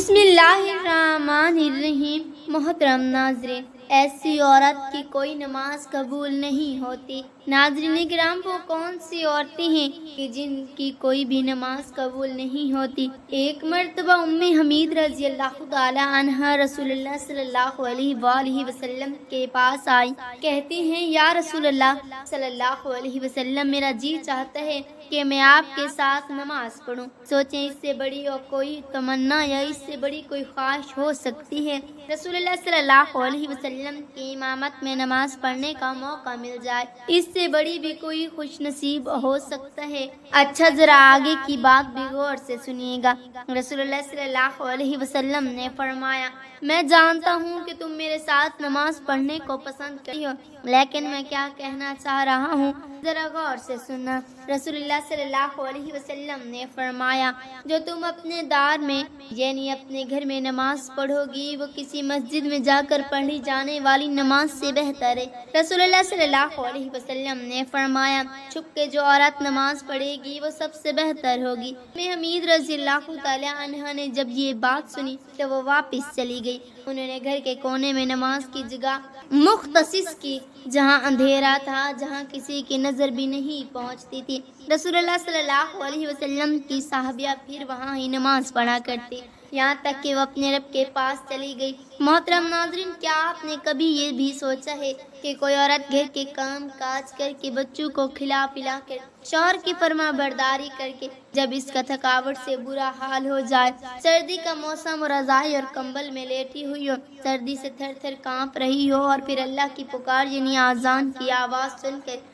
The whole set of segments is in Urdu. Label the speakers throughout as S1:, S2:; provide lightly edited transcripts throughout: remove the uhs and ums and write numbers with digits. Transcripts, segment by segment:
S1: بسم اللہ الرحمن الرحیم۔ محترم ناظرین، ایسی عورت کی کوئی نماز قبول نہیں ہوتی۔ ناظرین کرام، وہ کون سی عورتیں ہیں کہ جن کی کوئی بھی نماز قبول نہیں ہوتی؟ ایک مرتبہ ام حمید رضی اللہ تعالی عنہا رسول اللہ صلی اللہ علیہ وآلہ وسلم کے پاس آئی، کہتی ہیں یا رسول اللہ صلی اللہ علیہ وسلم، میرا جی چاہتا ہے کہ میں آپ کے ساتھ نماز پڑھوں۔ سوچیں اس سے بڑی اور کوئی تمنا یا اس سے بڑی کوئی خواہش ہو سکتی ہے؟ رسول اللہ صلی اللہ علیہ وسلم کی امامت میں نماز پڑھنے کا موقع مل جائے، اس سے بڑی بھی کوئی خوش نصیب ہو سکتا ہے؟ اچھا، ذرا آگے کی بات بھی غور سے سنیے گا۔ رسول اللہ صلی اللہ علیہ وسلم نے فرمایا، میں جانتا ہوں کہ تم میرے ساتھ نماز پڑھنے کو پسند کرتی ہو، لیکن میں کیا کہنا چاہ رہا ہوں ذرا غور سے سننا۔ رسول اللہ صلی اللہ علیہ وسلم نے فرمایا، جو تم اپنے دار میں یعنی اپنے گھر میں نماز پڑھو گی وہ کسی مسجد میں جا کر پڑھی جانے والی نماز سے بہتر ہے۔ رسول اللہ صلی اللہ علیہ وسلم نے فرمایا، چھپ کے جو عورت نماز پڑھے گی وہ سب سے بہتر ہوگی۔ حمید رضی اللہ تعالی عنہ نے جب یہ بات سنی تو وہ واپس چلی گئی۔ انہوں نے گھر کے کونے میں نماز کی جگہ مختص کی جہاں اندھیرا تھا، جہاں کسی کی نظر بھی نہیں پہنچتی تھی۔ رسول اللہ صلی اللہ علیہ وسلم کی صحابیہ پھر وہاں ہی نماز پڑھا کرتی، یہاں تک کہ وہ اپنے رب کے پاس چلی گئی۔ محترم ناظرین، کیا آپ نے کبھی یہ بھی سوچا ہے کہ کوئی عورت گھر کے کام کاج کر کے، بچوں کو کھلا پلا کر، شوہر کی فرما برداری کر کے، جب اس کا تھکاوٹ سے برا حال ہو جائے، سردی کا موسم اور رضائی اور کمبل میں لیٹی ہوئی ہو، سردی سے تھر تھر کانپ رہی ہو، اور پھر اللہ کی پکار یعنی اذان کی آواز سن کر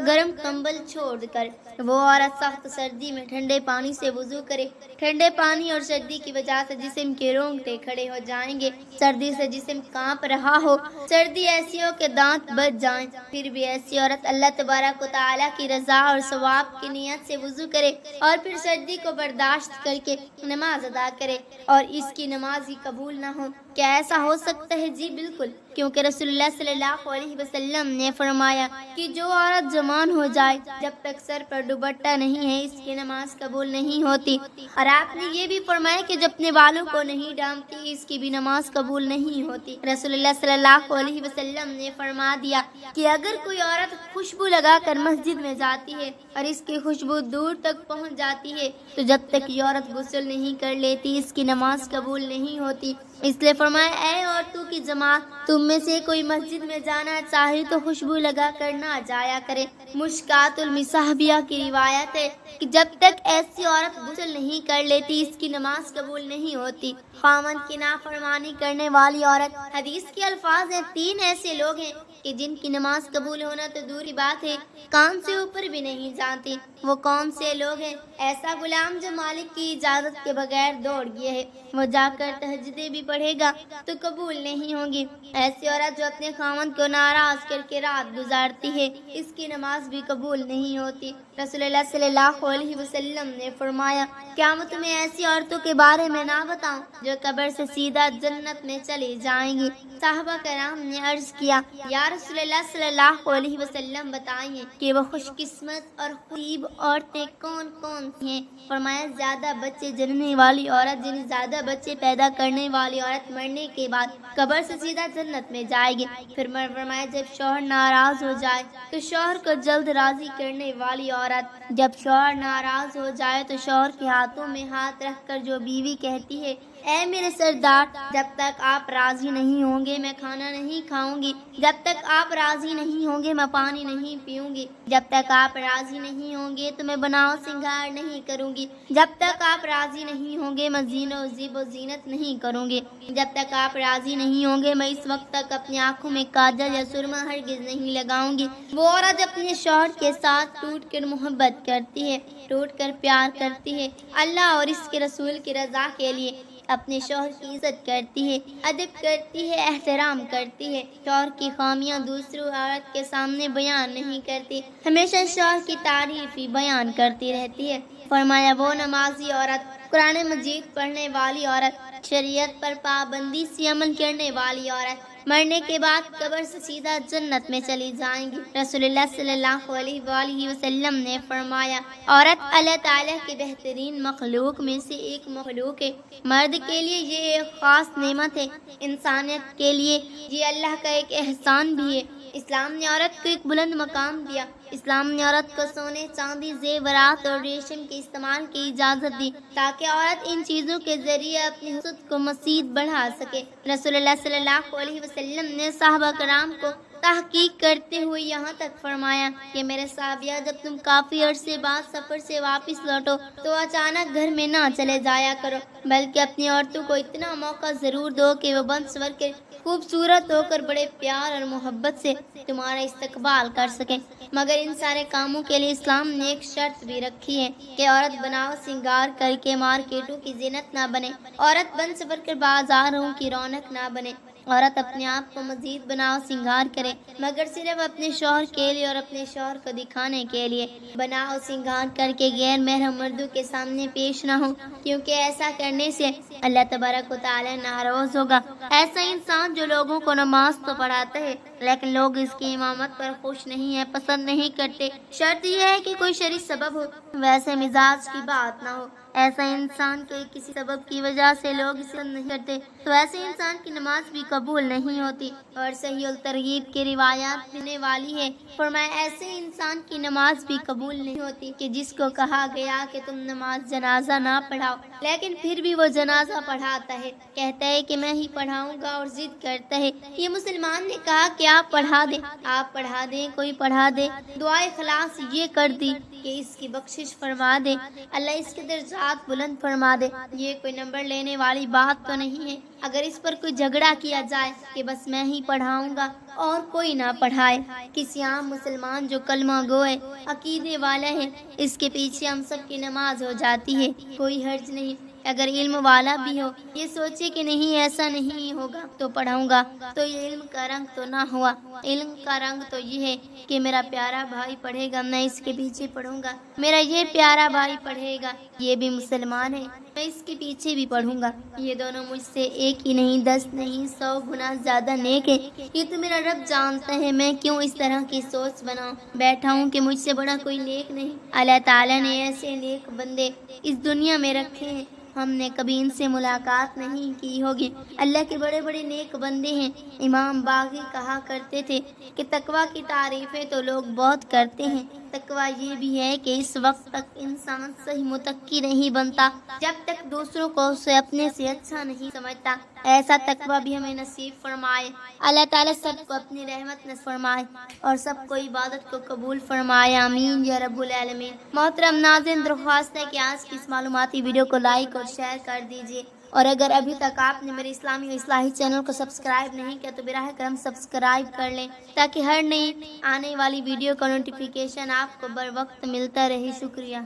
S1: گرم کمبل چھوڑ کر وہ عورت سخت سردی میں ٹھنڈے پانی سے وضو کرے، ٹھنڈے پانی اور سردی کی وجہ سے جسم کے رونگٹے کھڑے ہو جائیں گے، سردی سے جسم کانپ رہا ہو، سردی ایسی ہو کہ دانت بج جائیں، پھر بھی ایسی عورت اللہ تبارک و تعالیٰ کی رضا اور ثواب کی نیت سے وضو کرے اور پھر سردی کو برداشت کر کے نماز ادا کرے اور اس کی نماز ہی قبول نہ ہو، کیا ایسا ہو سکتا ہے؟ جی بالکل، کیونکہ رسول اللہ صلی اللہ علیہ وسلم نے فرمایا کہ جو عورت جوان ہو جائے جب تک سر پر دوپٹہ نہیں ہے اس کی نماز قبول نہیں ہوتی، اور آپ نے یہ بھی فرمایا کہ جب اپنے بالوں کو نہیں ڈھانپتی اس کی بھی نماز قبول نہیں ہوتی۔ رسول اللہ صلی اللہ علیہ وسلم نے فرما دیا کہ اگر کوئی عورت خوشبو لگا کر مسجد میں جاتی ہے اور اس کی خوشبو دور تک پہنچ جاتی ہے تو جب تک یہ عورت غسل نہیں کر لیتی اس کی نماز قبول نہیں ہوتی۔ اس لیے فرمایا، اے عورتوں کی جماعت، تم میں سے کوئی مسجد میں جانا چاہے تو خوشبو لگا کر نہ جایا کرے۔ مشکات المصابیح کی روایت ہے کہ جب تک ایسی عورت غسل نہیں کر لیتی اس کی نماز قبول نہیں ہوتی۔ خاوند کی نافرمانی کرنے والی عورت، حدیث کے الفاظ ہیں، تین ایسے لوگ ہیں کہ جن کی نماز قبول ہونا تو دوری بات ہے، کان سے اوپر بھی نہیں جانتی۔ وہ کون سے لوگ ہیں؟ ایسا غلام جو مالک کی اجازت کے بغیر دوڑ گیا ہے، وہ جا کر تہجدیں بھی پڑھے گا تو قبول نہیں ہوگی۔ ایسی عورت جو اپنے خاوند کو ناراض کر کے رات گزارتی ہے اس کی نماز بھی قبول نہیں ہوتی۔ رسول اللہ صلی اللہ علیہ وسلم نے فرمایا، کیا میں تمہیں ایسی عورتوں کے بارے میں نہ بتاؤں جو قبر سے سیدھا جنت میں چلی جائیں گی؟ صحابہ کرام نے عرض کیا، یا رسول اللہ صلی اللہ علیہ وسلم بتائیے کہ وہ خوش قسمت اور خوب عورتیں کون کون سی ہیں؟ فرمایا، زیادہ بچے جننے والی عورت، یعنی زیادہ بچے پیدا کرنے والی عورت مرنے کے بعد قبر سے سیدھا جنت میں جائے گی۔ پھر فرمایا، جب شوہر ناراض ہو جائے تو شوہر کو جلد راضی کرنے والی عورت، جب شوہر ناراض ہو جائے تو شوہر کے ہاتھوں میں ہاتھ رکھ کر جو بیوی کہتی ہے، اے میرے سردار، جب تک آپ راضی نہیں ہوں گے میں کھانا نہیں کھاؤں گی، جب تک آپ راضی نہیں ہوں گے میں پانی نہیں پیوں گی، جب تک آپ راضی نہیں ہوں گے تو میں بناؤ سنگار نہیں کروں گی، جب تک آپ راضی نہیں ہوں گے میں زیب و زینت نہیں کروں گی، جب تک آپ راضی نہیں ہوں گے میں اس وقت تک اپنی آنکھوں میں کاجل یا سرما ہرگز نہیں لگاؤں گی۔ وہ عورت اپنے شوہر کے ساتھ ٹوٹ کر محبت کرتی ہے، ٹوٹ کر پیار کرتی ہے، اللہ اور اس کے رسول کی رضا کے لیے اپنے شوہر کی عزت کرتی ہے، ادب کرتی ہے، احترام کرتی ہے، شوہر کی خامیاں دوسروں عورت کے سامنے بیان نہیں کرتی، ہمیشہ شوہر کی تعریف ہی بیان کرتی رہتی ہے۔ فرمایا، وہ نمازی عورت، قرآن مجید پڑھنے والی عورت، شریعت پر پابندی سے عمل کرنے والی عورت، مرنے کے بعد قبر سے سیدھا جنت میں چلی جائیں گی۔ رسول اللہ صلی اللہ علیہ وآلہ وسلم نے فرمایا، عورت اللہ تعالیٰ کے بہترین مخلوق میں سے ایک مخلوق ہے۔ مرد کے لیے یہ ایک خاص نعمت ہے، انسانیت کے لیے یہ اللہ کا ایک احسان بھی ہے۔ اسلام نے عورت کو ایک بلند مقام دیا۔ اسلام نے عورت کو سونے، چاندی، زیورات اور ریشم کے استعمال کی اجازت دی تاکہ عورت ان چیزوں کے ذریعے اپنی حسن کو مزید بڑھا سکے۔ رسول اللہ صلی اللہ علیہ وسلم نے صحابہ کرام کو تحقیق کرتے ہوئے یہاں تک فرمایا کہ میرے صحابیہ، جب تم کافی عرصے بعد سفر سے واپس لوٹو تو اچانک گھر میں نہ چلے جایا کرو، بلکہ اپنی عورتوں کو اتنا موقع ضرور دو کہ وہ بن سور کے خوبصورت ہو کر بڑے پیار اور محبت سے تمہارا استقبال کر سکیں۔ مگر ان سارے کاموں کے لیے اسلام نے ایک شرط بھی رکھی ہے کہ عورت بناؤ سنگار کر کے مارکیٹوں کی زینت نہ بنے، عورت بن سور کر بازاروں کی رونق نہ بنے۔ عورت اپنے آپ کو مزید بناؤ سنگار کرے، مگر صرف اپنے شوہر کے لیے اور اپنے شوہر کو دکھانے کے لیے۔ بناؤ سنگار کر کے غیر محرم مردوں کے سامنے پیش نہ ہو، کیونکہ ایسا کرنے سے اللہ تبارک و تعالی ناراض ہوگا۔ ایسا انسان جو لوگوں کو نماز تو پڑھاتا ہے لیکن لوگ اس کی امامت پر خوش نہیں ہیں، پسند نہیں کرتے۔ شرط یہ ہے کہ کوئی شرعی سبب ہو، ویسے مزاج کی بات نہ ہو۔ ایسا انسان کے کسی سبب کی وجہ سے لوگ اسے نہیں کرتے تو ایسے انسان کی نماز بھی قبول نہیں ہوتی۔ اور صحیح الترغیب کی روایات ملنے والی ہے، فرمایا ایسے انسان کی نماز بھی قبول نہیں ہوتی کہ جس کو کہا گیا کہ تم نماز جنازہ نہ پڑھاؤ لیکن پھر بھی وہ جنازہ پڑھاتا ہے، کہتا ہے کہ میں ہی پڑھاؤں گا اور ضد کرتا ہے۔ یہ مسلمان نے کہا کہ آپ پڑھا دیں، آپ پڑھا دیں، کوئی پڑھا دے۔ دعائے خلاص یہ کر دی کہ اس کی بخشش فرما دے، اللہ اس کے درجات بلند فرما دے۔ یہ کوئی نمبر لینے والی بات تو نہیں ہے۔ اگر اس پر کوئی جھگڑا کیا جائے کہ بس میں ہی پڑھاؤں گا اور کوئی نہ پڑھائے، کسی عام مسلمان جو کلمہ گو ہے، عقیدے والا ہے، اس کے پیچھے ہم سب کی نماز ہو جاتی ہے، کوئی حرج نہیں۔ اگر علم والا بھی ہو، یہ سوچے کہ نہیں ایسا نہیں ہوگا تو پڑھاؤں گا، تو یہ علم کا رنگ تو نہ ہوا۔ علم کا رنگ تو یہ ہے کہ میرا پیارا بھائی پڑھے گا، میں اس کے پیچھے پڑھوں گا، میرا یہ پیارا بھائی پڑھے گا، یہ بھی مسلمان ہے، میں اس کے پیچھے بھی پڑھوں گا۔ یہ دونوں مجھ سے ایک ہی نہیں، 10 نہیں، 100 گنا زیادہ نیک ہے۔ یہ تو میرا رب جانتا ہے میں کیوں اس طرح کی سوچ بنا بیٹھا ہوں کہ مجھ سے بڑا کوئی نیک نہیں۔ اللہ تعالیٰ نے ایسے نیک بندے اس دنیا میں رکھے ہیں، ہم نے کبھی ان سے ملاقات نہیں کی ہوگی۔ اللہ کے بڑے بڑے نیک بندے ہیں۔ امام باغی کہا کرتے تھے کہ تقویٰ کی تعریفیں تو لوگ بہت کرتے ہیں، تقویٰ یہ بھی ہے کہ اس وقت تک انسان صحیح متقی نہیں بنتا جب تک دوسروں کو اسے اپنے سے اچھا نہیں سمجھتا۔ ایسا تقویٰ بھی ہمیں نصیب فرمائے۔ اللہ تعالیٰ سب کو اپنی رحمت نصیب فرمائے اور سب کو عبادت کو قبول فرمائے، آمین یا رب العالمین۔ محترم ناظرین، درخواست ہے کہ آج کی اس معلوماتی ویڈیو کو لائک اور شیئر کر دیجیے، اور اگر ابھی تک آپ نے میرے اسلامی و اصلاحی چینل کو سبسکرائب نہیں کیا تو براہ کرم سبسکرائب کر لیں تاکہ ہر نئی آنے والی ویڈیو کا نوٹیفیکیشن آپ کو بر وقت ملتا رہے۔ شکریہ۔